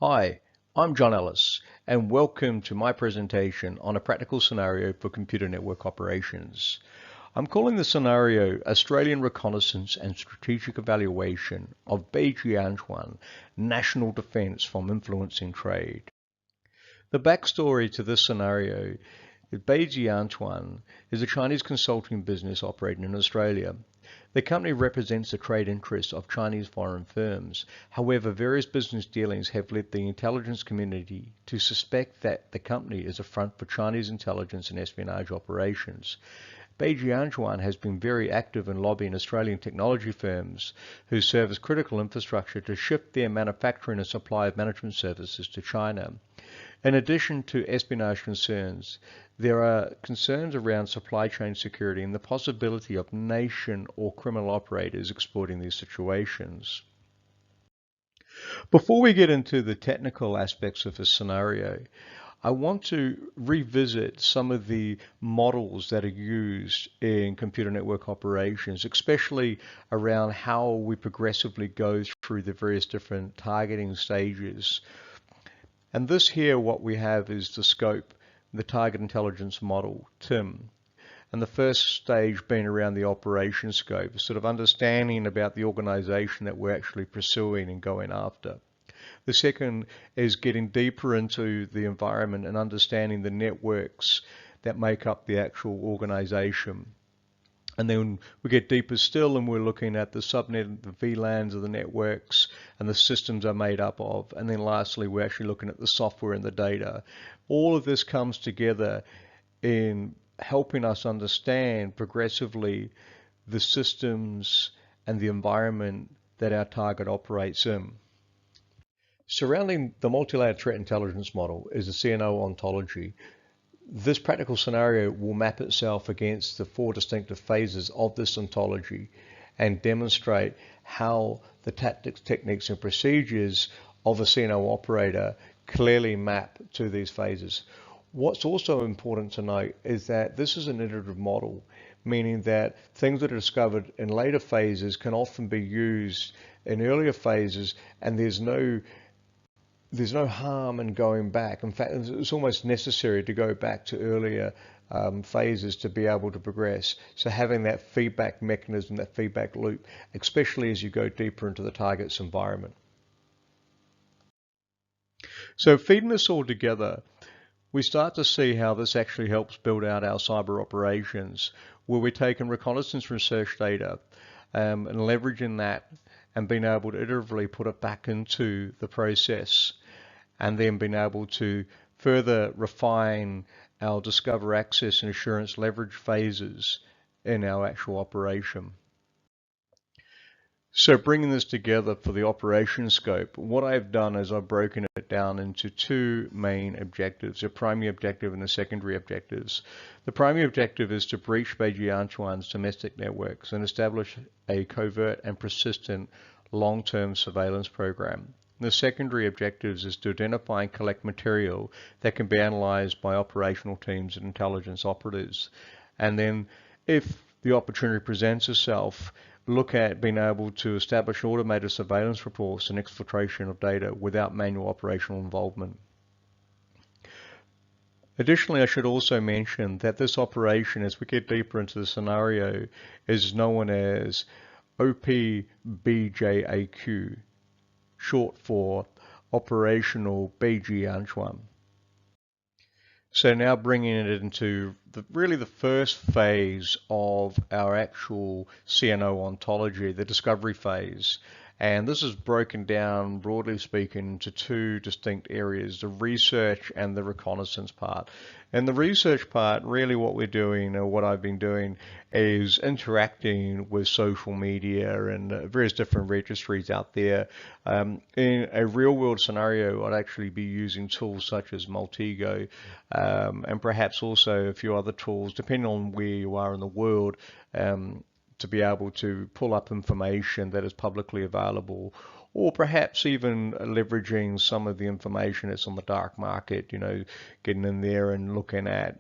Hi, I'm John Ellis, and welcome to my presentation on a practical scenario for computer network operations. I'm calling the scenario Australian Reconnaissance and Strategic Evaluation of Beijing National Defence from Influencing Trade. The backstory to this scenario is Beijing is a Chinese consulting business operating in Australia. The company represents the trade interests of Chinese foreign firms. However, various business dealings have led the intelligence community to suspect that the company is a front for Chinese intelligence and espionage operations. Beijing has been very active in lobbying Australian technology firms who serve as critical infrastructure to shift their manufacturing and supply of management services to China. In addition to espionage concerns, there are concerns around supply chain security and the possibility of nation or criminal operators exploiting these situations. Before we get into the technical aspects of this scenario, I want to revisit some of the models that are used in computer network operations, especially around how we progressively go through the various different targeting stages. And this here, what we have is the scope, the target intelligence model, TIM. And the first stage being around the operation scope, sort of understanding about the organization that we're actually pursuing and going after. The second is getting deeper into the environment and understanding the networks that make up the actual organization. And then we get deeper still and we're looking at the subnet, the VLANs of the networks and the systems are made up of. And then lastly, we're actually looking at the software and the data. All of this comes together in helping us understand progressively the systems and the environment that our target operates in. Surrounding the multi-layered threat intelligence model is a CNO ontology. This practical scenario will map itself against the four distinctive phases of this ontology and demonstrate how the tactics, techniques, and procedures of a CNO operator clearly map to these phases. What's also important to note is that this is an iterative model, meaning that things that are discovered in later phases can often be used in earlier phases, and there's no harm in going back. In fact, it's almost necessary to go back to earlier phases to be able to progress. So having that feedback mechanism, that feedback loop, especially as you go deeper into the target's environment. So feeding this all together, we start to see how this actually helps build out our cyber operations, where we're taking reconnaissance research data and leveraging that and being able to iteratively put it back into the process, and then being able to further refine our discover, access, and assurance leverage phases in our actual operation. So bringing this together for the operation scope, what I've done is I've broken it down into two main objectives, a primary objective and a secondary objectives. The primary objective is to breach Beijing domestic networks and establish a covert and persistent long-term surveillance program. The secondary objectives is to identify and collect material that can be analyzed by operational teams and intelligence operatives. And then if the opportunity presents itself, look at being able to establish automated surveillance reports and exfiltration of data without manual operational involvement. Additionally, I should also mention that this operation, as we get deeper into the scenario, is known as OPBJAQ, short for Operational Beijing. So now bringing it into really the first phase of our actual CNO ontology, the discovery phase. And this is broken down, broadly speaking, into two distinct areas, the research and the reconnaissance part. And the research part, really what we're doing, or what I've been doing, is interacting with social media and various different registries out there. In a real-world scenario, I'd actually be using tools such as Multigo, and perhaps also a few other tools, depending on where you are in the world, to be able to pull up information that is publicly available, or perhaps even leveraging some of the information that's on the dark market, getting in there and looking at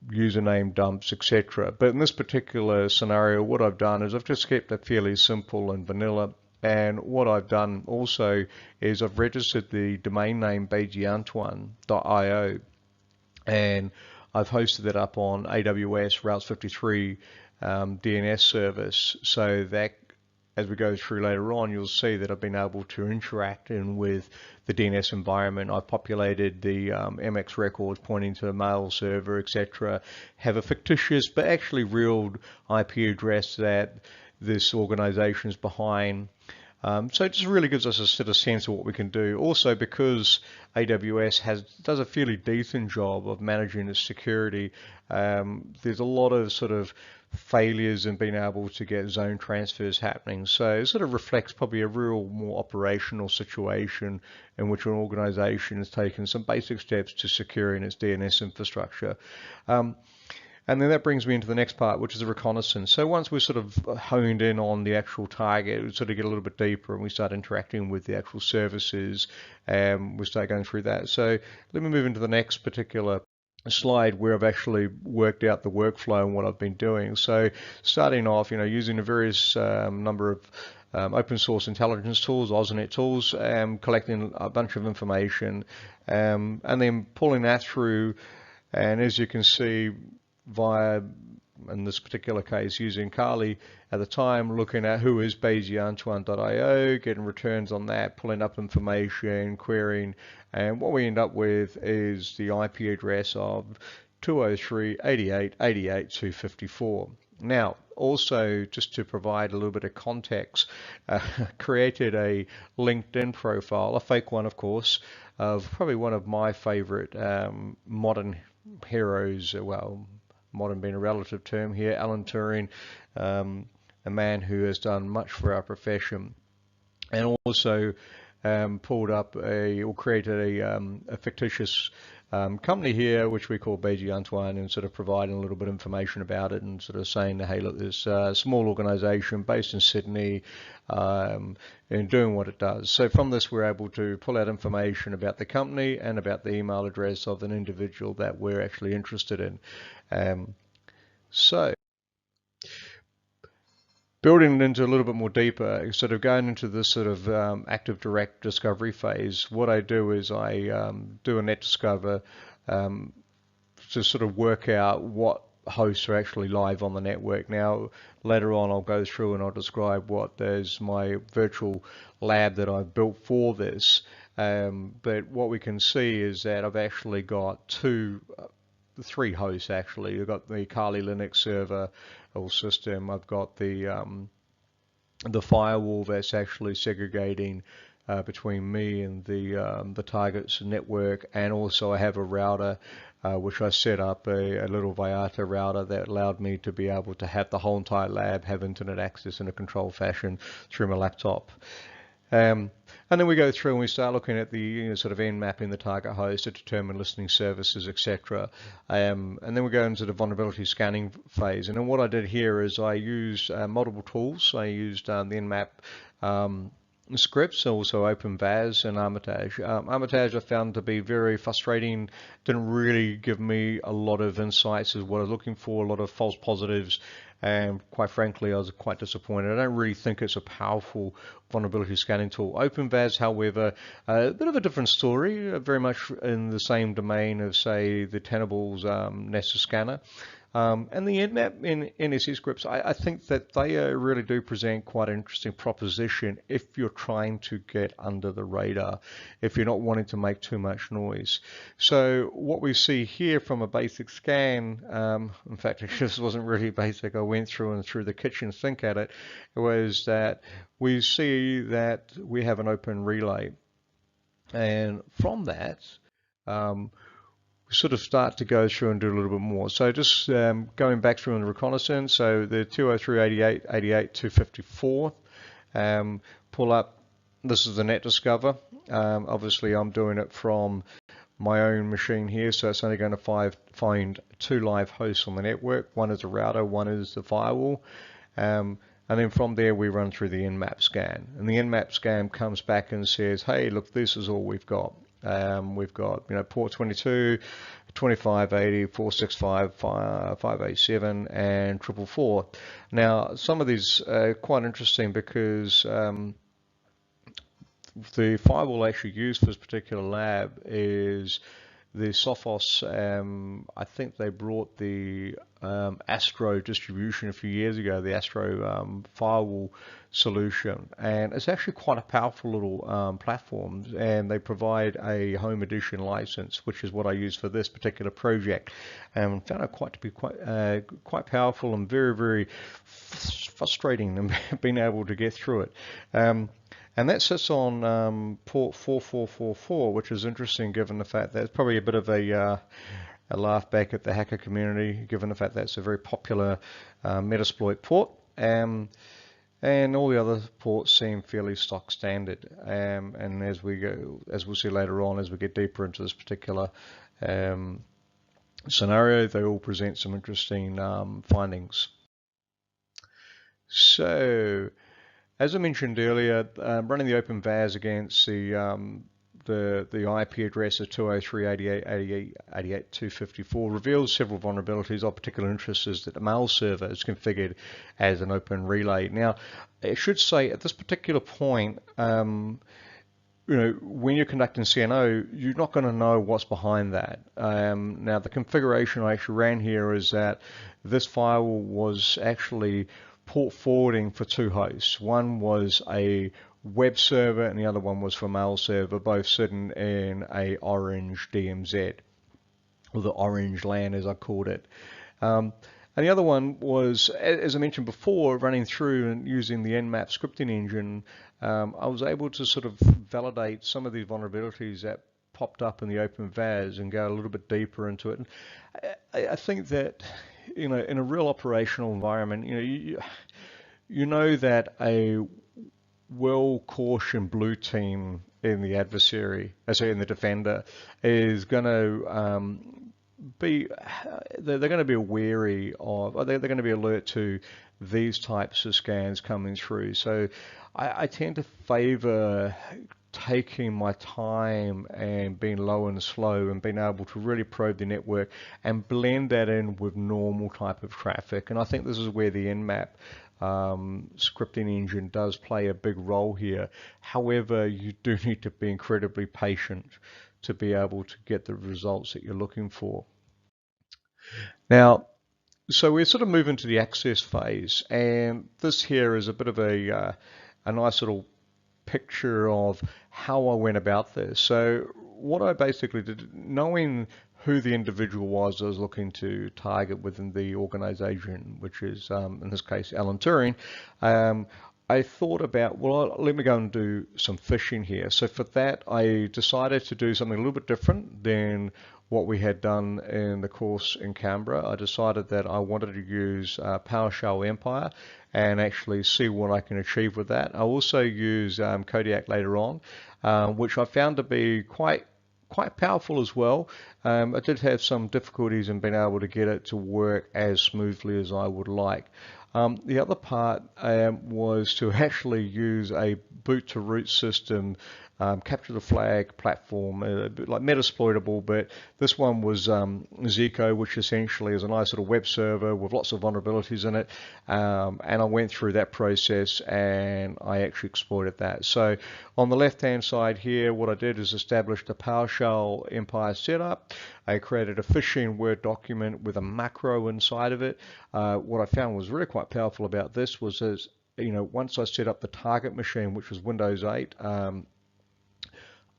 username dumps, etc. But in this particular scenario, what I've done is I've just kept it fairly simple and vanilla. And what I've done also is I've registered the domain name beijiantuan.io, and I've hosted it up on AWS Routes 53 DNS service, so that as we go through later on, you'll see that I've been able to interact with the DNS environment. I've populated the MX records pointing to the mail server, etc. Have a fictitious but actually real IP address that this organization is behind. So it just really gives us a sort of sense of what we can do. Also, because AWS does a fairly decent job of managing its security, there's a lot of sort of failures in being able to get zone transfers happening. So it sort of reflects probably a real more operational situation in which an organization has taken some basic steps to securing its DNS infrastructure. And then that brings me into the next part, which is a reconnaissance. So once we're sort of honed in on the actual target, we sort of get a little bit deeper and we start interacting with the actual services, and we start going through that. So let me move into the next particular slide where I've actually worked out the workflow and what I've been doing. So starting off, using a various number of open source intelligence tools, AusNet tools, collecting a bunch of information, and then pulling that through. And as you can see, via, in this particular case, using Kali at the time, looking at who is beijiantuan.io, getting returns on that, pulling up information, querying, and what we end up with is the IP address of 203.88.88.254. Now, also, just to provide a little bit of context, created a LinkedIn profile, a fake one, of course, of probably one of my favorite modern heroes, well, modern being a relative term here, Alan Turing, a man who has done much for our profession, and also pulled up or created a fictitious company here, which we call Beijiantuan, and sort of providing a little bit of information about it and sort of saying, hey, look, this small organization based in Sydney and doing what it does. So from this, we're able to pull out information about the company and about the email address of an individual that we're actually interested in. So building it into a little bit more deeper, sort of going into this sort of active direct discovery phase, what I do is I do a net discover to sort of work out what hosts are actually live on the network. Now, later on, I'll go through and I'll describe what there's my virtual lab that I've built for this. But what we can see is that I've actually got three hosts actually. I've got the Kali Linux server or system. I've got the firewall that's actually segregating between me and the target's network, and also I have a router which I set up, a little Viata router that allowed me to be able to have the whole entire lab have internet access in a controlled fashion through my laptop. And then we go through and we start looking at the sort of Nmap in the target host to determine listening services, etc. And then we go into the vulnerability scanning phase. And then what I did here is I used multiple tools. I used the Nmap scripts, also OpenVAS and Armitage. Armitage I found to be very frustrating, didn't really give me a lot of insights as what I was looking for, a lot of false positives, and quite frankly I was quite disappointed. I don't really think it's a powerful vulnerability scanning tool. OpenVAS, however, a bit of a different story, very much in the same domain of, say, the Tenable's Nessus scanner. And the Nmap in NSE scripts, I think that they really do present quite an interesting proposition if you're trying to get under the radar, if you're not wanting to make too much noise. So what we see here from a basic scan, in fact, this wasn't really basic, I went through and threw the kitchen sink at it, was that we see that we have an open relay. And from that, we sort of start to go through and do a little bit more. So just going back through on the reconnaissance, so the 203.88.88.254, pull up, this is the net discover. Obviously I'm doing it from my own machine here, so it's only going to find two live hosts on the network. One is a router, one is the firewall. And then from there we run through the Nmap scan. And the Nmap scan comes back and says, hey, look, this is all we've got. We've got port 22, 2580, 465, 587, and 444. Now, some of these are quite interesting because the firewall actually used for this particular lab is the Sophos. I think they brought the Astro distribution a few years ago, the Astro firewall solution, and it's actually quite a powerful little platform, and they provide a home edition license, which is what I use for this particular project, and found it quite to be quite powerful and very, very frustrating and being able to get through it. And that sits on port 4444, which is interesting given the fact that it's probably a bit of a laugh back at the hacker community, given the fact that it's a very popular Metasploit port. And all the other ports seem fairly stock standard. And as we'll see later on, as we get deeper into this particular scenario, they all present some interesting findings. So, as I mentioned earlier, running the OpenVAS against the IP address of 203.88.88.254 reveals several vulnerabilities. Of particular interest is that the mail server is configured as an open relay. Now, I should say at this particular point, when you're conducting CNO, you're not going to know what's behind that. Now, the configuration I actually ran here is that this firewall was actually port forwarding for two hosts. One was a web server and the other one was for mail server, both sitting in a orange DMZ, or the orange LAN as I called it. And the other one was, as I mentioned before, running through and using the Nmap scripting engine, I was able to sort of validate some of these vulnerabilities that popped up in the OpenVAS and go a little bit deeper into it. And I think that in a real operational environment, you know that a well-cautioned blue team in the adversary, in the defender, is going to they're going to be wary of, they're going to be alert to these types of scans coming through. So I tend to favor taking my time and being low and slow and being able to really probe the network and blend that in with normal type of traffic. And I think this is where the Nmap scripting engine does play a big role here. However, you do need to be incredibly patient to be able to get the results that you're looking for. Now, so we're sort of moving to the access phase, and this here is a bit of a nice little picture of how I went about this. So what I basically did, knowing who the individual was I was looking to target within the organization, which is in this case Alan Turing, I thought about, well, let me go and do some phishing here. So for that, I decided to do something a little bit different than what we had done in the course in Canberra. I decided that I wanted to use PowerShell Empire and actually see what I can achieve with that. I also use Kodiak later on, which I found to be quite powerful as well. I did have some difficulties in being able to get it to work as smoothly as I would like. The other part was to actually use a boot to root system, capture the flag platform, like Metasploitable, but this one was Zico, which essentially is a nice little web server with lots of vulnerabilities in it. And I went through that process and I actually exploited that. So on the left hand side here, what I did is establish the PowerShell Empire setup. I created a phishing Word document with a macro inside of it. What I found was really quite powerful about this was, once I set up the target machine, which was Windows 8,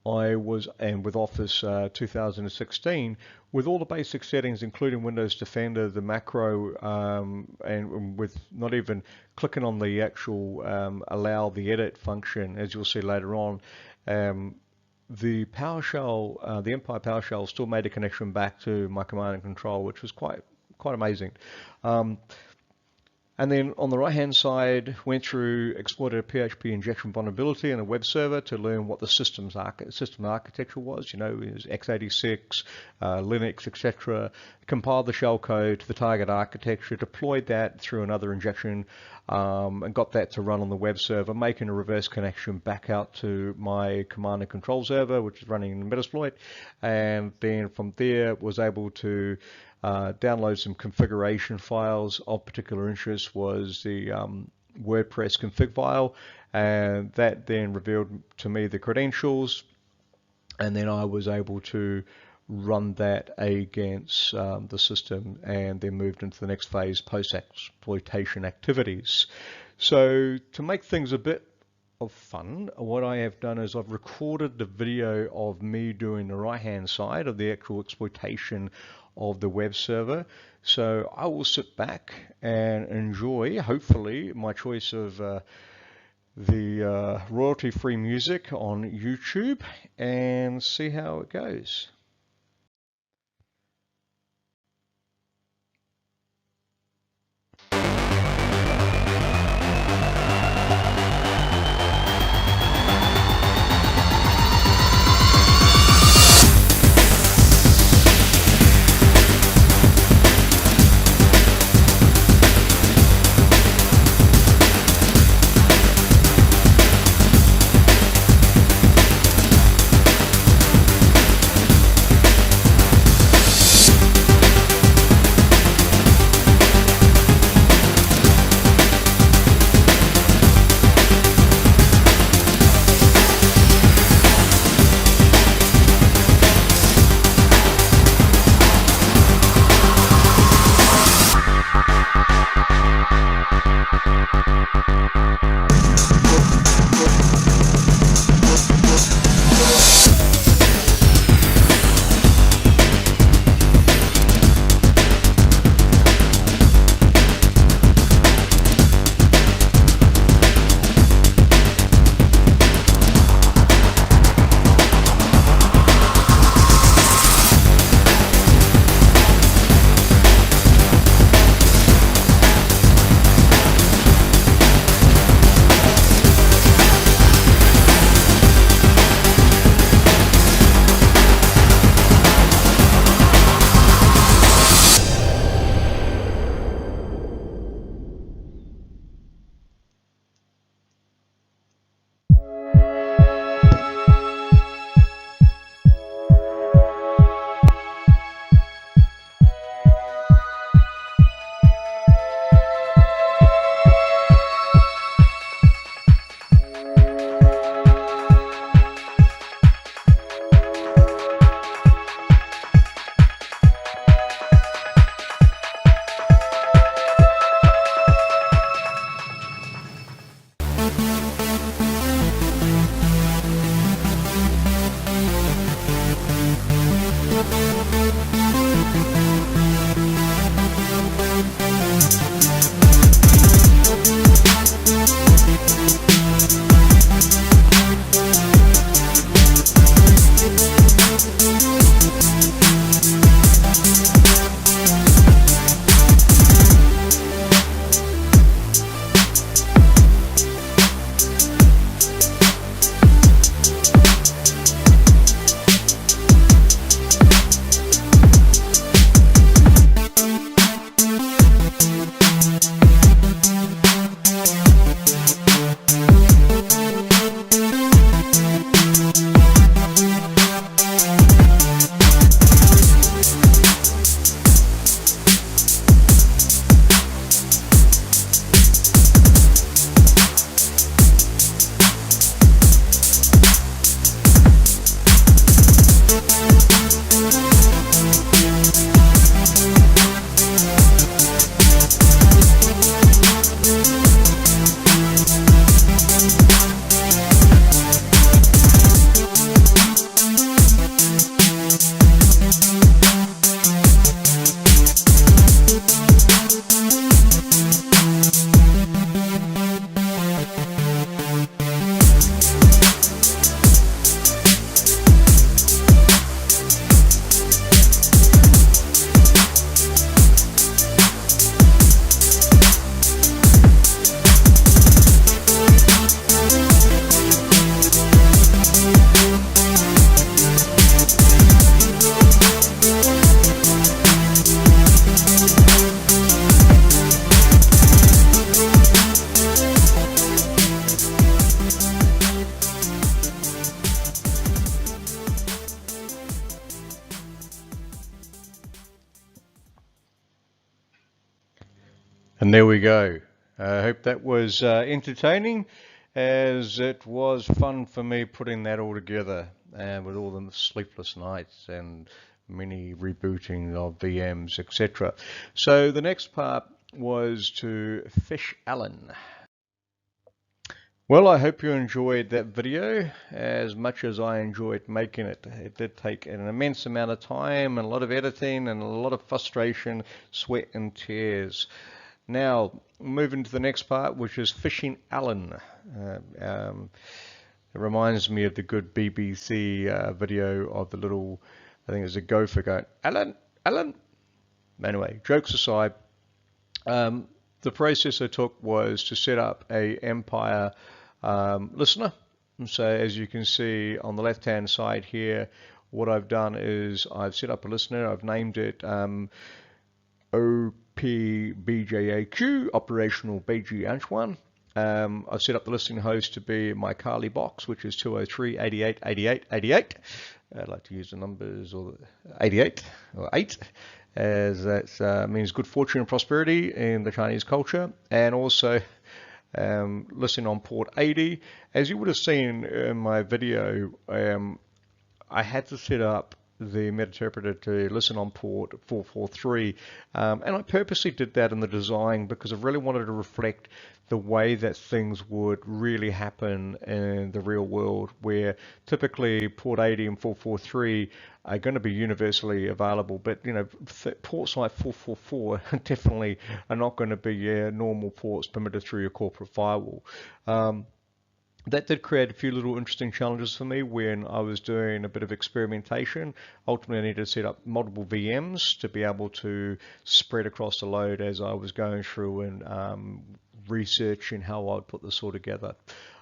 and with Office 2016, with all the basic settings, including Windows Defender, the macro, and with not even clicking on the actual allow the edit function, as you'll see later on, the PowerShell, the Empire PowerShell still made a connection back to my command and control, which was quite amazing. And then on the right-hand side, went through, exploited a PHP injection vulnerability in a web server to learn what the system architecture was. It was x86, Linux, etc. Compiled the shellcode to the target architecture, deployed that through another injection, and got that to run on the web server, making a reverse connection back out to my command and control server, which is running in Metasploit. And then from there, was able to download some configuration files. Of particular interest was the WordPress config file, and that then revealed to me the credentials, and then I was able to run that against the system and then moved into the next phase, post-exploitation activities. So to make things a bit of fun, what I have done is I've recorded the video of me doing the right-hand side of the actual exploitation of the web server. So I will sit back and enjoy, hopefully, my choice of the royalty-free music on YouTube and see how it goes. And there we go. I hope that was entertaining, as it was fun for me putting that all together, with all the sleepless nights and many rebooting of VMs, etc. So the next part was to fish Alan. Well, I hope you enjoyed that video as much as I enjoyed making it. It did take an immense amount of time and a lot of editing and a lot of frustration, sweat and tears. Now, moving to the next part, which is fishing Alan. It reminds me of the good BBC video of the little, I think it's a gopher going, Alan, Alan. Anyway, jokes aside, the process I took was to set up a Empire listener. And so as you can see on the left hand side here, what I've done is I've set up a listener. I've named it OPBJAQ, Operational BG Antoine. I've set up the listening host to be my Kali box, which is 203.88.88.88. I'd like to use the numbers, or 88 or 8, as that means good fortune and prosperity in the Chinese culture. And also listening on port 80. As you would have seen in my video, I had to set up the interpreter to listen on port 443, and I purposely did that in the design because I really wanted to reflect the way that things would really happen in the real world, where typically port 80 and 443 are going to be universally available, but ports like 444 definitely are not going to be normal ports permitted through your corporate firewall. That did create a few little interesting challenges for me when I was doing a bit of experimentation. Ultimately, I needed to set up multiple VMs to be able to spread across the load as I was going through and researching how I would put this all together.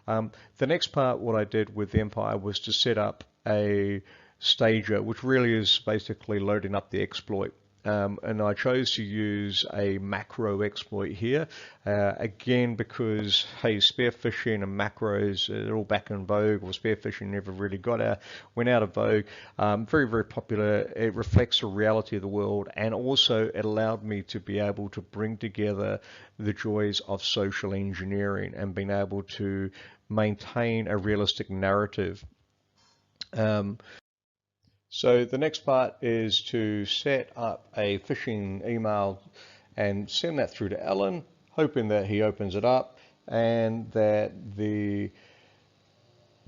The next part, what I did with the Empire, was to set up a stager, which really is basically loading up the exploit. And I chose to use a macro exploit here, again because, hey, spear phishing and macros, they're all back in vogue, or spear phishing never really went out of vogue. Very, very popular. It reflects the reality of the world, and also it allowed me to be able to bring together the joys of social engineering and being able to maintain a realistic narrative. So the next part is to set up a phishing email and send that through to Alan, hoping that he opens it up and that the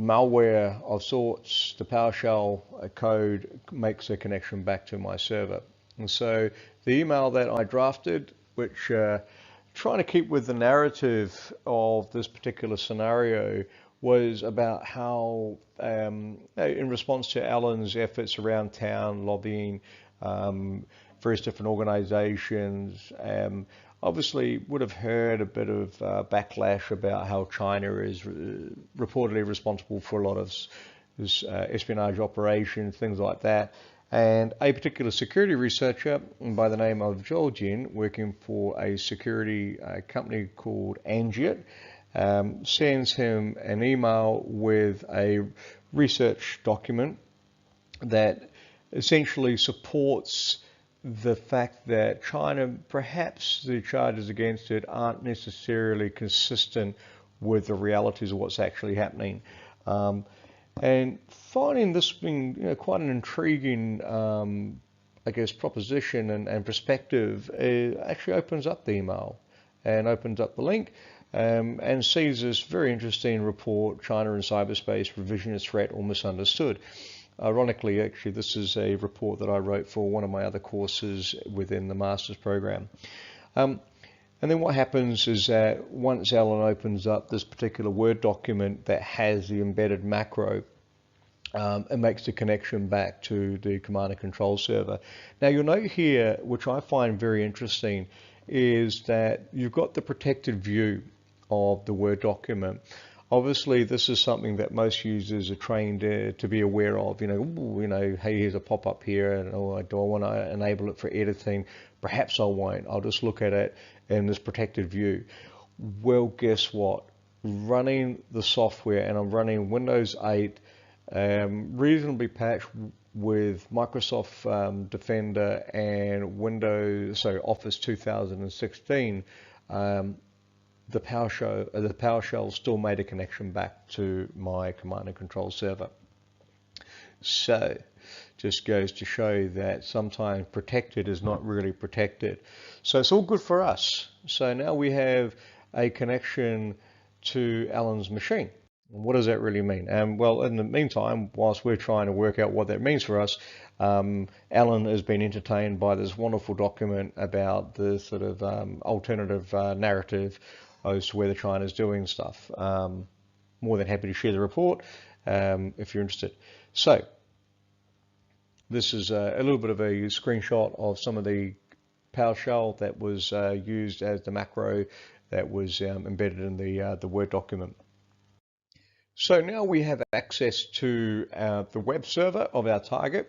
malware of sorts, the PowerShell code, makes a connection back to my server. And so the email that I drafted, which trying to keep with the narrative of this particular scenario, was about how, in response to Alan's efforts around town, lobbying various different organizations, obviously would have heard a bit of backlash about how China is reportedly responsible for a lot of espionage operations, things like that. And a particular security researcher by the name of Joel Jin, working for a security company called Angiet, sends him an email with a research document that essentially supports the fact that China, perhaps the charges against it aren't necessarily consistent with the realities of what's actually happening. And finding this being quite an intriguing, I guess, proposition and perspective, it actually opens up the email and opens up the link. And sees this very interesting report, China in Cyberspace, Revisionist Threat or Misunderstood. Ironically, actually, this is a report that I wrote for one of my other courses within the master's program. And then what happens is that once Alan opens up this particular Word document that has the embedded macro, it makes the connection back to the command and control server. Now you'll note here, which I find very interesting, is that you've got the protected view of the Word document. Obviously, this is something that most users are trained to be aware of. Hey, here's a pop-up here, and do I want to enable it for editing? Perhaps I won't. I'll just look at it in this protected view. Well, guess what? Running the software, and I'm running Windows 8, reasonably patched with Microsoft Defender and Office 2016. the PowerShell still made a connection back to my command and control server. So just goes to show that sometimes protected is not really protected. So it's all good for us. So now we have a connection to Alan's machine. What does that really mean? Well, in the meantime, whilst we're trying to work out what that means for us, Alan has been entertained by this wonderful document about the sort of alternative narrative as to whether China's doing stuff. More than happy to share the report if you're interested. So this is a little bit of a screenshot of some of the PowerShell that was used as the macro that was embedded in the Word document. So now we have access to the web server of our target.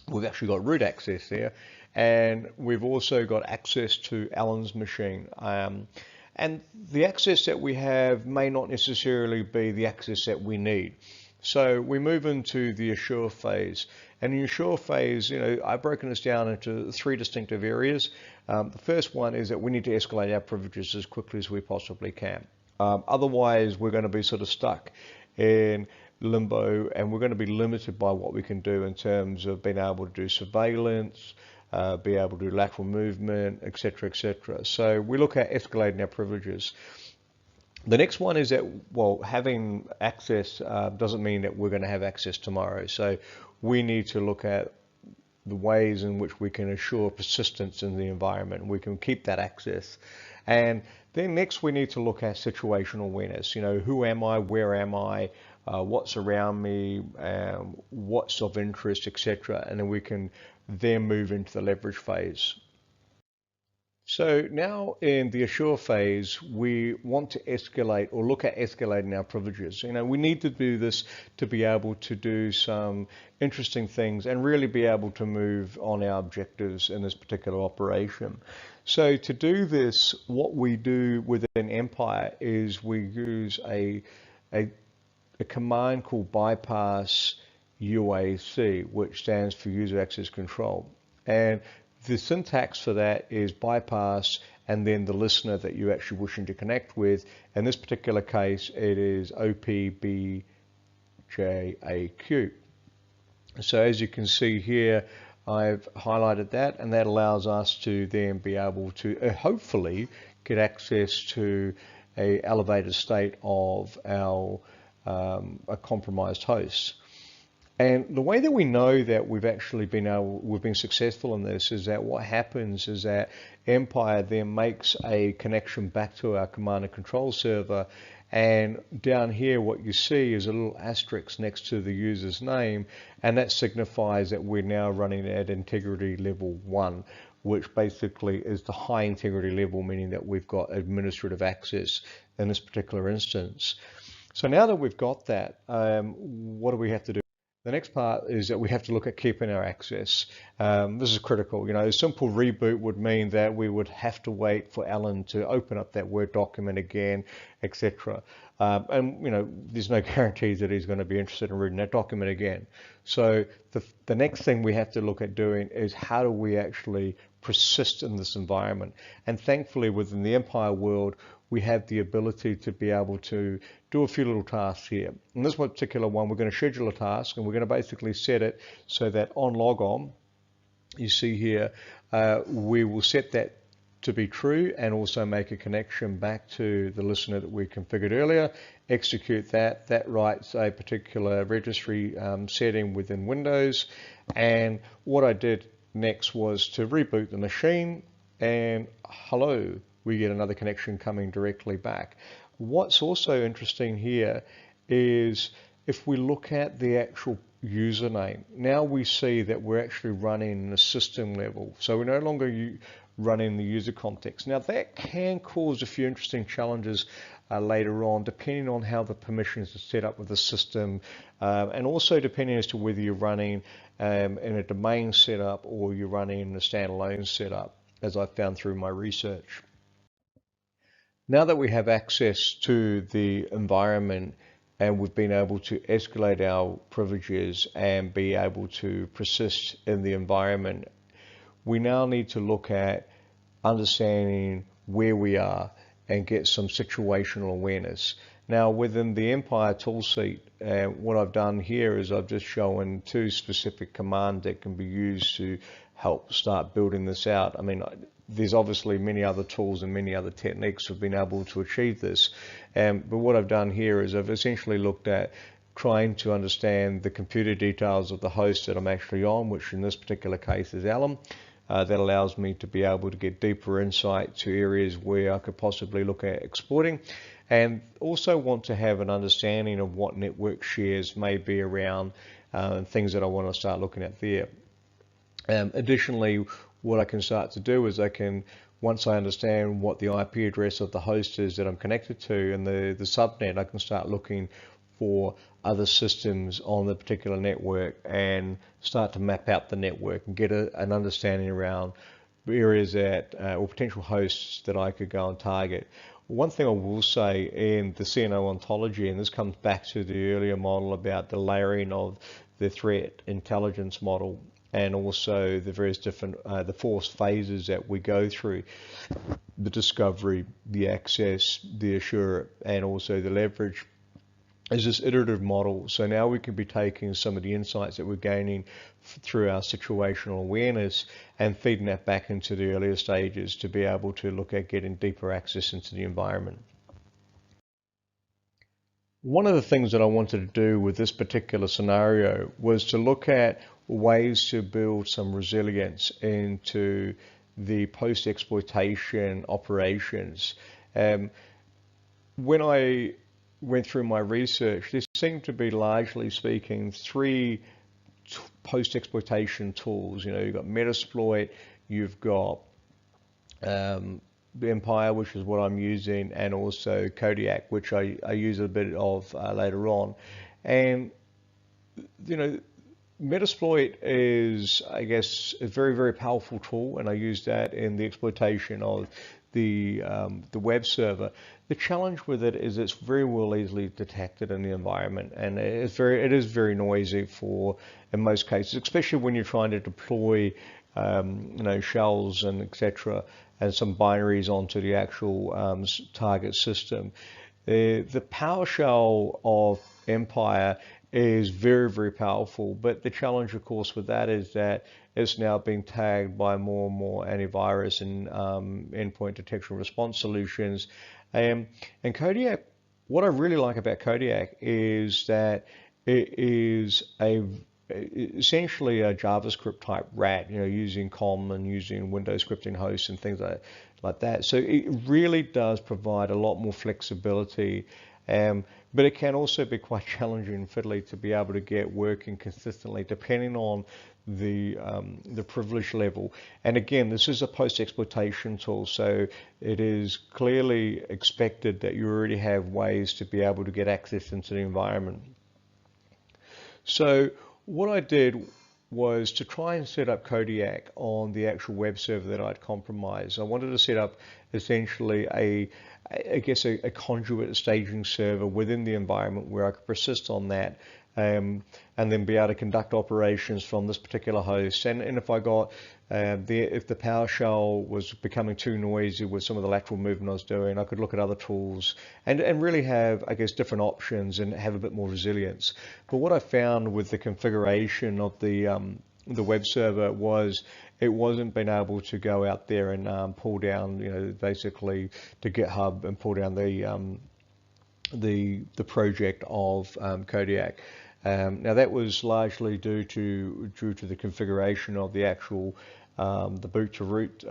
We've actually got root access there, and we've also got access to Alan's machine. And the access that we have may not necessarily be the access that we need. So we move into the assure phase. And in the assure phase, I've broken this down into 3 distinctive areas. The first one is that we need to escalate our privileges as quickly as we possibly can. Otherwise, we're going to be sort of stuck in limbo, and we're going to be limited by what we can do in terms of being able to do surveillance, be able to do lateral movement, etc., etc. So we look at escalating our privileges. The next one is that, well, having access doesn't mean that we're going to have access tomorrow. So we need to look at the ways in which we can assure persistence in the environment. We can keep that access. And then next we need to look at situational awareness. Who am I? Where am I? What's around me? What's of interest, etc. And then we can then move into the leverage phase. So now in the assure phase, we want to escalate or look at escalating our privileges. We need to do this to be able to do some interesting things and really be able to move on our objectives in this particular operation. So to do this, what we do within Empire is we use a command called bypass UAC, which stands for user access control. And the syntax for that is bypass and then the listener that you're actually wishing to connect with. In this particular case, it is OPBJAQ. So as you can see here, I've highlighted that, and that allows us to then be able to hopefully get access to an elevated state of our a compromised host. And the way that we know that we've been successful in this is that what happens is that Empire then makes a connection back to our command and control server, and down here what you see is a little asterisk next to the user's name, and that signifies that we're now running at integrity level 1, which basically is the high integrity level, meaning that we've got administrative access in this particular instance. So now that we've got that, what do we have to do? The next part is that we have to look at keeping our access. This is critical. A simple reboot would mean that we would have to wait for Alan to open up that Word document again, etc. And there's no guarantees that he's going to be interested in reading that document again. So the next thing we have to look at doing is how do we actually persist in this environment? And thankfully within the Empire world, we have the ability to be able to do a few little tasks here. In this particular one, we're going to schedule a task, and we're going to basically set it so that on logon, you see here, we will set that to be true and also make a connection back to the listener that we configured earlier, execute that. That writes a particular registry setting within Windows. And what I did next was to reboot the machine, and hello, we get another connection coming directly back. What's also interesting here is if we look at the actual username, now we see that we're actually running the system level. So we're no longer running the user context. Now that can cause a few interesting challenges later on, depending on how the permissions are set up with the system, and also depending as to whether you're running in a domain setup or you're running in a standalone setup, as I found through my research. Now that we have access to the environment and we've been able to escalate our privileges and be able to persist in the environment, we now need to look at understanding where we are and get some situational awareness. Now within the Empire toolsuite, what I've done here is I've just shown two specific commands that can be used to help start building this out. I mean, there's obviously many other tools and many other techniques have been able to achieve this. But what I've done here is I've essentially looked at trying to understand the computer details of the host that I'm actually on, which in this particular case is Alum. That allows me to be able to get deeper insight to areas where I could possibly look at exploiting, and also want to have an understanding of what network shares may be around and things that I want to start looking at there. Additionally, what I can start to do is I can, once I understand what the IP address of the host is that I'm connected to and the subnet, I can start looking for other systems on the particular network and start to map out the network and get an understanding around areas that or potential hosts that I could go and target. One thing I will say in the CNO ontology, and this comes back to the earlier model about the layering of the threat intelligence model and also the various different, the 4 phases that we go through: the discovery, the access, the assure, and also the leverage, is this iterative model. So now we can be taking some of the insights that we're gaining through our situational awareness and feeding that back into the earlier stages to be able to look at getting deeper access into the environment. One of the things that I wanted to do with this particular scenario was to look at ways to build some resilience into the post-exploitation operations. When I went through my research, there seemed to be, largely speaking, 3 post-exploitation tools. You know, you've got Metasploit, you've got the Empire, which is what I'm using, and also Kodiak, which I use a bit of later on. And you know, Metasploit is, I guess, a very, very powerful tool, and I use that in the exploitation of the web server. The challenge with it is it's very well easily detected in the environment, and it is very noisy in most cases, especially when you're trying to deploy you know, shells and etc. and some binaries onto the actual target system. The PowerShell of Empire is very, very powerful, but the challenge, of course, with that is that it's now being tagged by more and more antivirus and endpoint detection response solutions. And Kodiak, what I really like about Kodiak is that it is essentially a JavaScript type RAT, you know, using COM and using Windows scripting hosts and things like that. So it really does provide a lot more flexibility. But it can also be quite challenging and fiddly to be able to get working consistently, depending on the privilege level. And again, this is a post-exploitation tool, so it is clearly expected that you already have ways to be able to get access into the environment. So what I did was to try and set up Kodiak on the actual web server that I'd compromised. I wanted to set up essentially a conduit staging server within the environment where I could persist on that and then be able to conduct operations from this particular host. And if I got if the PowerShell was becoming too noisy with some of the lateral movement I was doing, I could look at other tools and really have, I guess, different options and have a bit more resilience. But what I found with the configuration of the web server was it wasn't being able to go out there and pull down, you know, basically to GitHub and pull down the project of Kodiak. Now that was largely due to the configuration of the actual the boot to root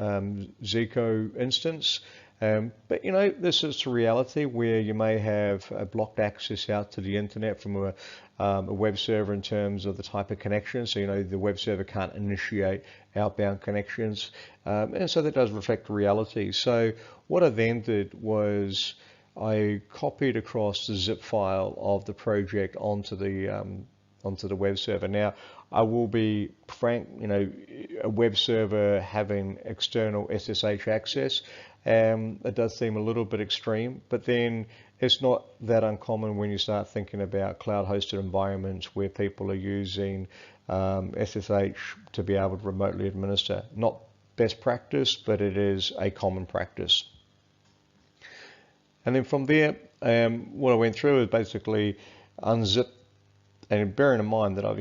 Zico instance. But you know, this is a reality where you may have blocked access out to the internet from a web server in terms of the type of connection. So you know, the web server can't initiate outbound connections, and so that does reflect reality. So what I then did was I copied across the zip file of the project onto the web server. Now, I will be frank, you know, a web server having external SSH access, it does seem a little bit extreme, but then it's not that uncommon when you start thinking about cloud-hosted environments where people are using SSH to be able to remotely administer. Not best practice, but it is a common practice. And then from there, what I went through is basically unzip, and bearing in mind that I've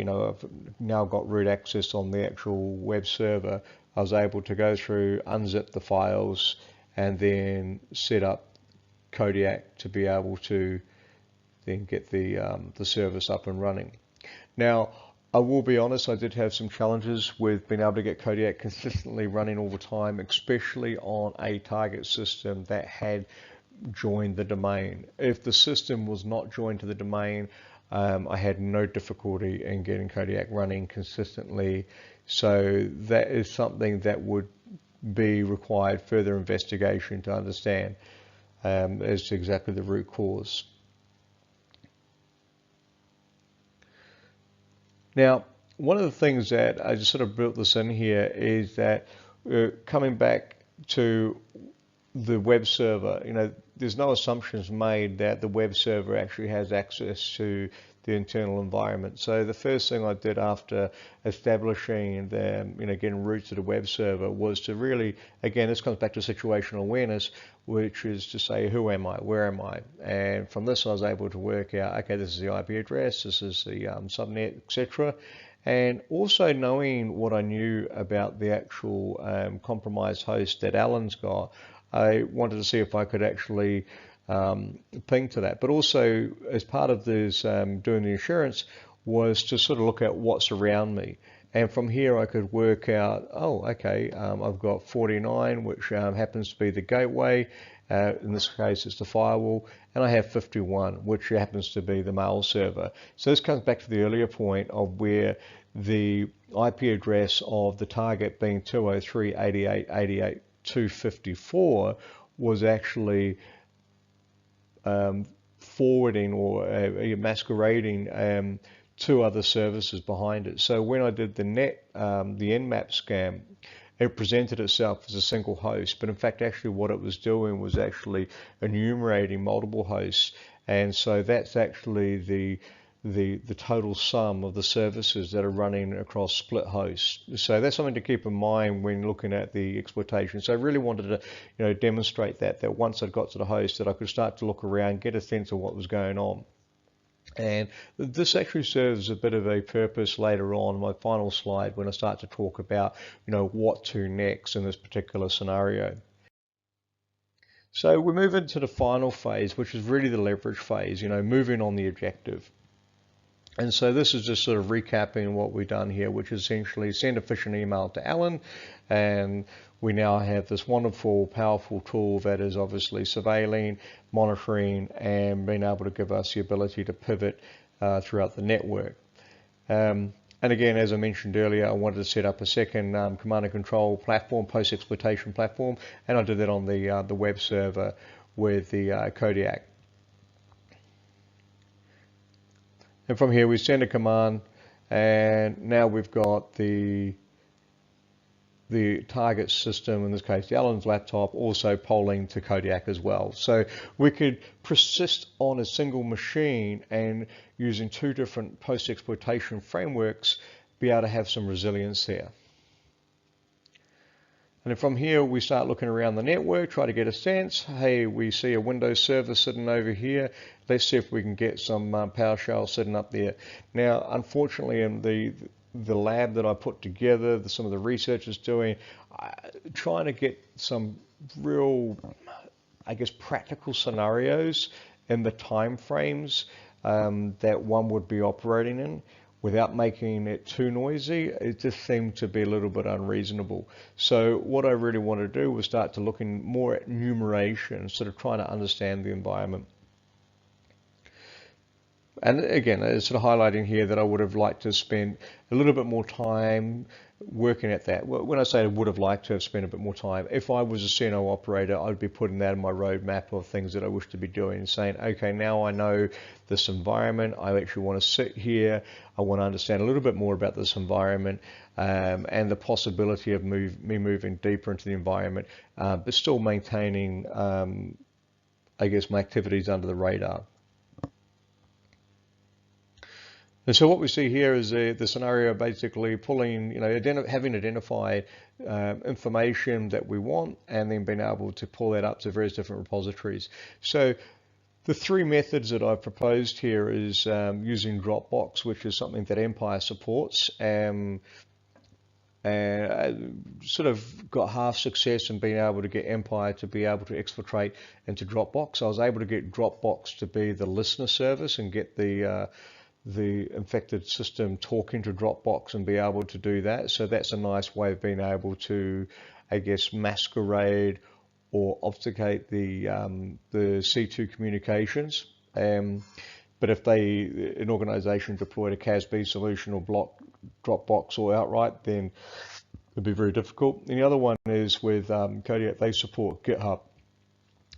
now got root access on the actual web server, I was able to go through, unzip the files, and then set up Kodiak to be able to then get the service up and running. Now, I will be honest, I did have some challenges with being able to get Kodiak consistently running all the time, especially on a target system that had joined the domain. If the system was not joined to the domain, I had no difficulty in getting Kodiak running consistently. So that is something that would be required further investigation to understand as to exactly the root cause. Now, one of the things that I just sort of built this in here is that coming back to the web server, there's no assumptions made that the web server actually has access to the internal environment. So the first thing I did after establishing getting roots to the web server was to really, again, this comes back to situational awareness, which is to say, who am I, where am I? And from this, I was able to work out, okay, this is the IP address, this is the subnet, etc. And also knowing what I knew about the actual compromised host that Alan's got, I wanted to see if I could actually ping to that. But also, as part of this doing the insurance, was to sort of look at what's around me. And from here, I could work out, oh, okay, I've got 49, which happens to be the gateway. In this case, it's the firewall. And I have 51, which happens to be the mail server. So this comes back to the earlier point of where the IP address of the target being 203.88.88.254 was actually forwarding or masquerading two other services behind it. So when I did the Nmap scan, it presented itself as a single host, but in fact actually what it was doing was actually enumerating multiple hosts, and so that's actually the total sum of the services that are running across split hosts. So that's something to keep in mind when looking at the exploitation. So I really wanted to demonstrate that once I got to the host, that I could start to look around, get a sense of what was going on. And this actually serves a bit of a purpose later on, my final slide, when I start to talk about what to next in this particular scenario. So we move into the final phase, which is really the leverage phase, moving on the objective. And so this is just sort of recapping what we've done here, which is essentially send a phishing email to Alan, and we now have this wonderful, powerful tool that is obviously surveilling, monitoring, and being able to give us the ability to pivot throughout the network. And again, as I mentioned earlier, I wanted to set up a second command and control platform, post-exploitation platform, and I did that on the web server with the Kodiak. And from here we send a command, and now we've got the target system, in this case the Alan's laptop, also polling to Kodiak as well. So we could persist on a single machine and using two different post-exploitation frameworks be able to have some resilience there. And then from here, we start looking around the network, try to get a sense. Hey, we see a Windows server sitting over here. Let's see if we can get some PowerShell sitting up there. Now, unfortunately, in the lab that I put together, some of the researchers doing, trying to get some real, I guess, practical scenarios in the time frames that one would be operating in, without making it too noisy, it just seemed to be a little bit unreasonable. So what I really wanted to do was start to looking more at numeration, sort of trying to understand the environment. And again, it's sort of highlighting here that I would have liked to spend a little bit more time working at that. When I say I would have liked to have spent a bit more time, if I was a CNO operator, I'd be putting that in my roadmap of things that I wish to be doing, saying, okay, now I know this environment, I actually want to sit here, I want to understand a little bit more about this environment and the possibility of me moving deeper into the environment, but still maintaining, I guess, my activities under the radar. And so what we see here is the scenario basically pulling, having identified information that we want and then being able to pull that up to various different repositories. So the three methods that I've proposed here is using Dropbox, which is something that Empire supports. And I sort of got half success in being able to get Empire to be able to exfiltrate into Dropbox. I was able to get Dropbox to be the listener service and get the infected system talking to Dropbox and be able to do that. So that's a nice way of being able to, I guess, masquerade or obfuscate the C2 communications. But if an organization deployed a CASB solution or blocked Dropbox or outright, then it'd be very difficult. And the other one is with Kodiak, they support GitHub.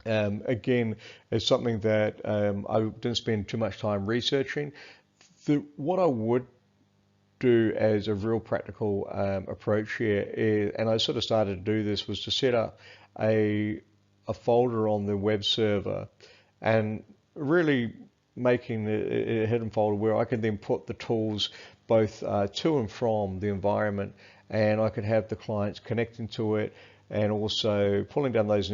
Again, it's something that I didn't spend too much time researching. What I would do as a real practical approach here is, and I sort of started to do this, was to set up a folder on the web server and really making a hidden folder where I can then put the tools both to and from the environment, and I could have the clients connecting to it and also pulling down those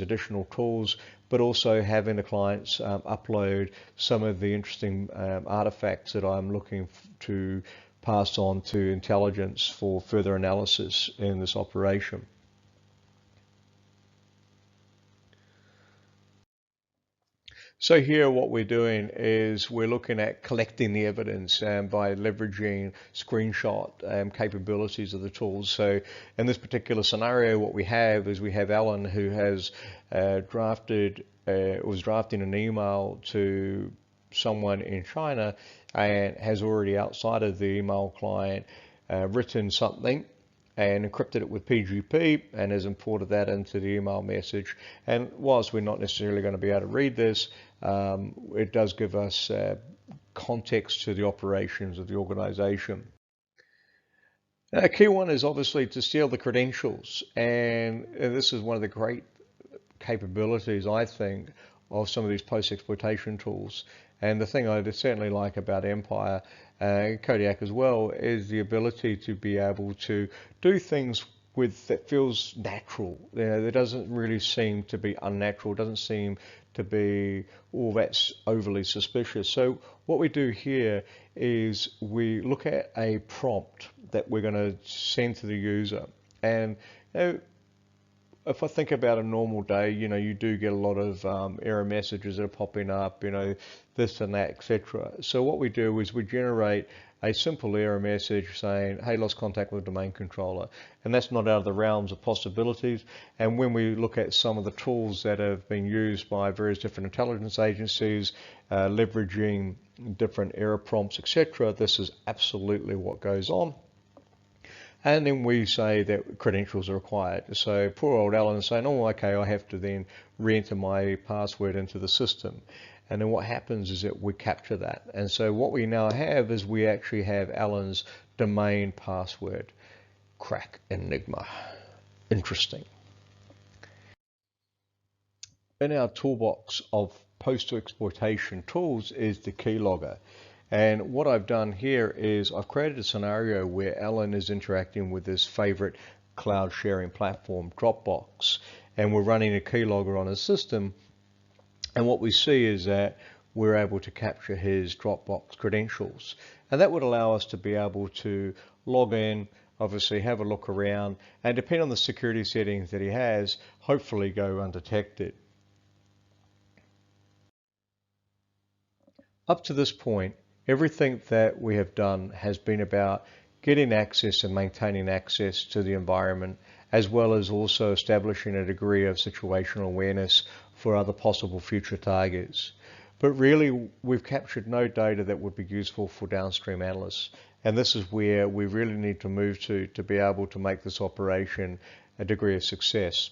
additional tools, but also having the clients upload some of the interesting artifacts that I'm looking to pass on to intelligence for further analysis in this operation. So here what we're doing is we're looking at collecting the evidence by leveraging screenshot capabilities of the tools. So in this particular scenario, what we have is we have Alan, who has was drafting an email to someone in China and has already, outside of the email client, written something and encrypted it with PGP and has imported that into the email message. And whilst we're not necessarily going to be able to read this, it does give us context to the operations of the organization. A key one is obviously to steal the credentials, and this is one of the great capabilities, I think, of some of these post-exploitation tools. And the thing I certainly like about Empire, Kodiak as well, is the ability to be able to do things that feels natural. It doesn't really seem to be unnatural. It doesn't seem to be, oh, that's overly suspicious. So what we do here is we look at a prompt that we're going to send to the user. And if I think about a normal day, you do get a lot of error messages that are popping up, this and that, etc. So what we do is we generate a simple error message saying, hey, lost contact with the domain controller. And that's not out of the realms of possibilities. And when we look at some of the tools that have been used by various different intelligence agencies, leveraging different error prompts, etc., this is absolutely what goes on. And then we say that credentials are required. So poor old Alan is saying, oh, okay, I have to then re-enter my password into the system. And then what happens is that we capture that. And so what we now have is we actually have Alan's domain password. Crack Enigma. Interesting. In our toolbox of post-exploitation tools is the keylogger. And what I've done here is I've created a scenario where Alan is interacting with his favorite cloud sharing platform, Dropbox, and we're running a keylogger on his system. And what we see is that we're able to capture his Dropbox credentials. And that would allow us to be able to log in, obviously have a look around, and depending on the security settings that he has, hopefully go undetected. Up to this point, everything that we have done has been about getting access and maintaining access to the environment, as well as also establishing a degree of situational awareness for other possible future targets. But really, we've captured no data that would be useful for downstream analysts. And this is where we really need to move to be able to make this operation a degree of success.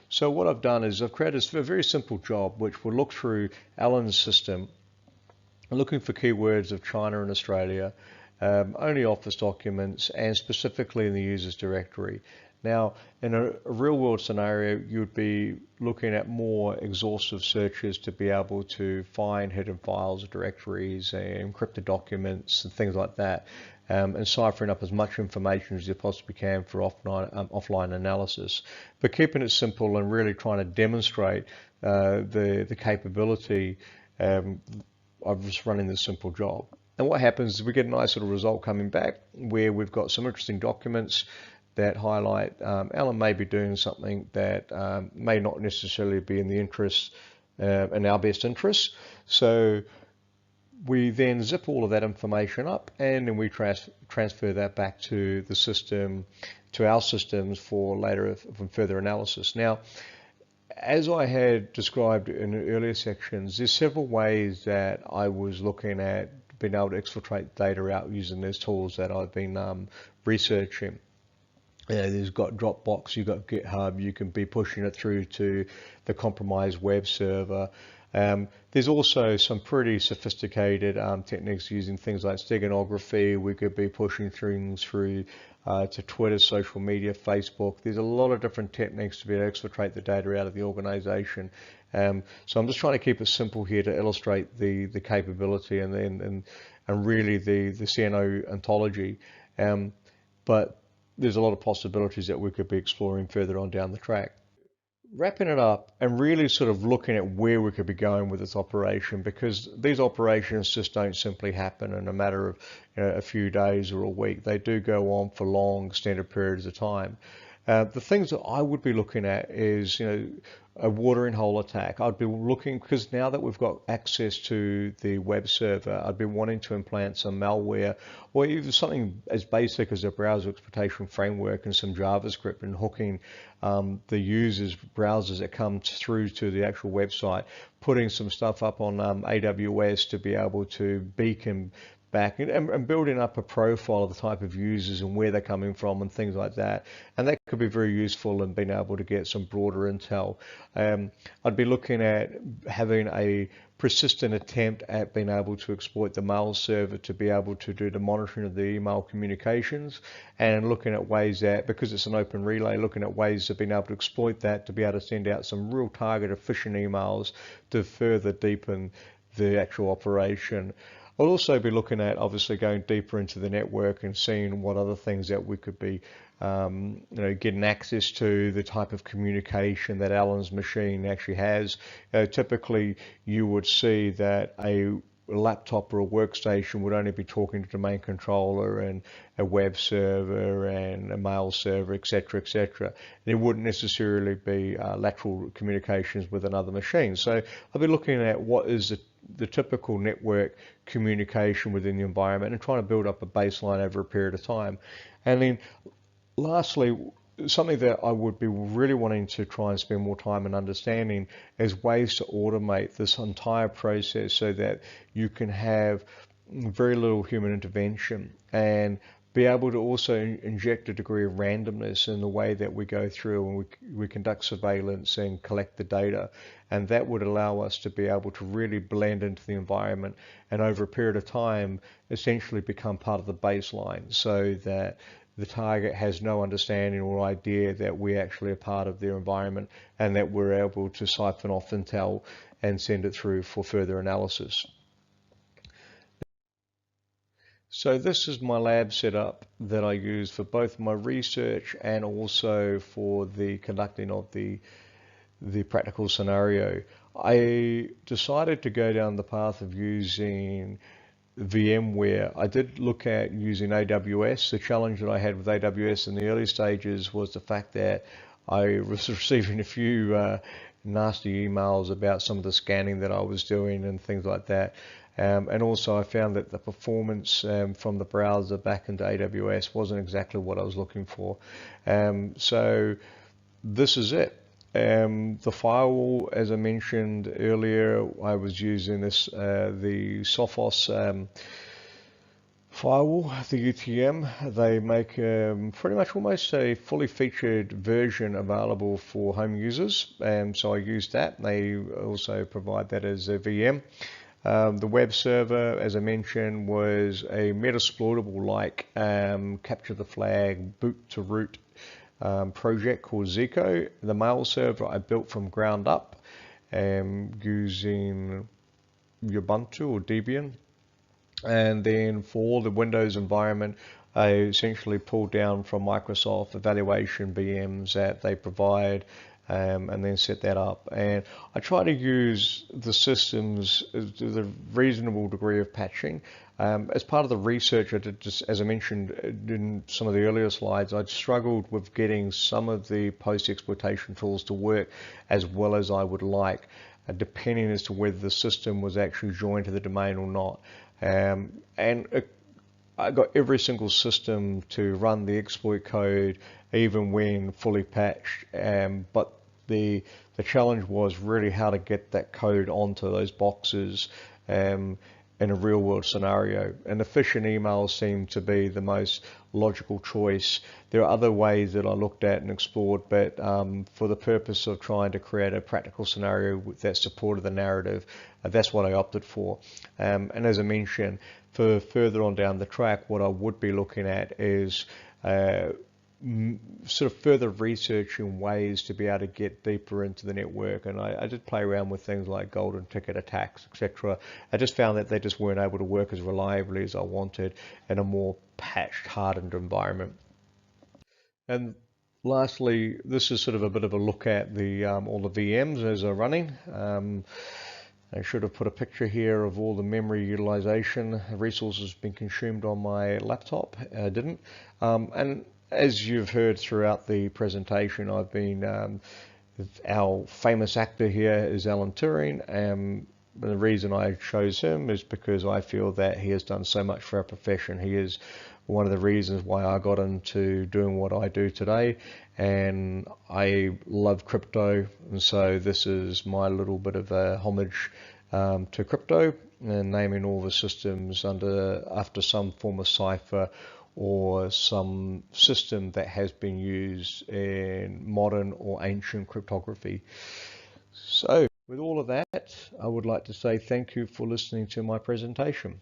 So what I've done is I've created a very simple job which will look through Alan's system, looking for keywords of China and Australia, only Office documents, and specifically in the users directory. Now, in a real world scenario, you'd be looking at more exhaustive searches to be able to find hidden files, directories, and encrypted documents, and things like that, and ciphering up as much information as you possibly can for offline analysis. But keeping it simple and really trying to demonstrate the capability of just running this simple job. And what happens is we get a nice little result coming back where we've got some interesting documents that highlight Alan may be doing something that may not necessarily be in the interest, in our best interest. So we then zip all of that information up, and then we transfer that back to the system, to our systems for later for further analysis. Now, as I had described in the earlier sections, there's several ways that I was looking at being able to exfiltrate data out using these tools that I've been researching. There's got Dropbox, you've got GitHub, you can be pushing it through to the compromised web server. There's also some pretty sophisticated techniques using things like steganography. We could be pushing things through to Twitter, social media, Facebook. There's a lot of different techniques to be able to exfiltrate the data out of the organization. So I'm just trying to keep it simple here to illustrate the capability and really the CNO ontology. But there's a lot of possibilities that we could be exploring further on down the track. Wrapping it up and really sort of looking at where we could be going with this operation, because these operations just don't simply happen in a matter of a few days or a week. They do go on for long, extended periods of time. The things that I would be looking at is, a watering hole attack. I'd be looking, because now that we've got access to the web server, I'd be wanting to implant some malware or even something as basic as a browser exploitation framework and some JavaScript, and hooking the users' browsers that come through to the actual website, putting some stuff up on AWS to be able to beacon back and building up a profile of the type of users and where they're coming from and things like that. And that could be very useful in being able to get some broader intel. I'd be looking at having a persistent attempt at being able to exploit the mail server to be able to do the monitoring of the email communications, and looking at ways that, because it's an open relay, looking at ways of being able to exploit that to be able to send out some real targeted phishing emails to further deepen the actual operation. I'll also be looking at obviously going deeper into the network and seeing what other things that we could be getting access to, the type of communication that Alan's machine actually has. Typically you would see that a laptop or a workstation would only be talking to the main controller and a web server and a mail server, etc., etc. There wouldn't necessarily be lateral communications with another machine. So I'll be looking at what is the typical network communication within the environment and trying to build up a baseline over a period of time. And then lastly, something that I would be really wanting to try and spend more time in understanding is ways to automate this entire process so that you can have very little human intervention and be able to also inject a degree of randomness in the way that we go through and we conduct surveillance and collect the data. And that would allow us to be able to really blend into the environment and over a period of time essentially become part of the baseline, so that the target has no understanding or idea that we actually are part of their environment, and that we're able to siphon off intel and send it through for further analysis. So this is my lab setup that I use for both my research and also for the conducting of the practical scenario. I decided to go down the path of using VMware. I did look at using AWS. The challenge that I had with AWS in the early stages was the fact that I was receiving a few nasty emails about some of the scanning that I was doing and things like that. And also I found that the performance from the browser back into AWS wasn't exactly what I was looking for. So this is it. The firewall, as I mentioned earlier, I was using this the Sophos firewall, the UTM. They make pretty much almost a fully featured version available for home users, so I used that. They also provide that as a VM. The web server, as I mentioned, was a Metasploitable like capture the flag, boot to root project called Zico. The mail server I built from ground up using Ubuntu or Debian. And then for all the Windows environment, I essentially pulled down from Microsoft evaluation VMs that they provide, and then set that up. And I try to use the systems with a reasonable degree of patching. As part of the research I did, just as I mentioned in some of the earlier slides, I'd struggled with getting some of the post-exploitation tools to work as well as I would like, depending as to whether the system was actually joined to the domain or not. I got every single system to run the exploit code even when fully patched, but the challenge was really how to get that code onto those boxes in a real world scenario. And the phishing emails seemed to be the most logical choice. There are other ways that I looked at and explored, but for the purpose of trying to create a practical scenario that supported the narrative, that's what I opted for. And as I mentioned, for further on down the track, what I would be looking at is sort of further research in ways to be able to get deeper into the network. And I did play around with things like golden ticket attacks, etc. I just found that they just weren't able to work as reliably as I wanted in a more patched, hardened environment. And lastly, this is sort of a bit of a look at the all the VMs as they're running. I should have put a picture here of all the memory utilization resources being consumed on my laptop. I didn't. And as you've heard throughout the presentation, I've been, our famous actor here is Alan Turing. The reason I chose him is because I feel that he has done so much for our profession. He is one of the reasons why I got into doing what I do today, and I love crypto, and so this is my little bit of a homage to crypto, and naming all the systems after some form of cipher or some system that has been used in modern or ancient cryptography. So with all of that, I would like to say thank you for listening to my presentation.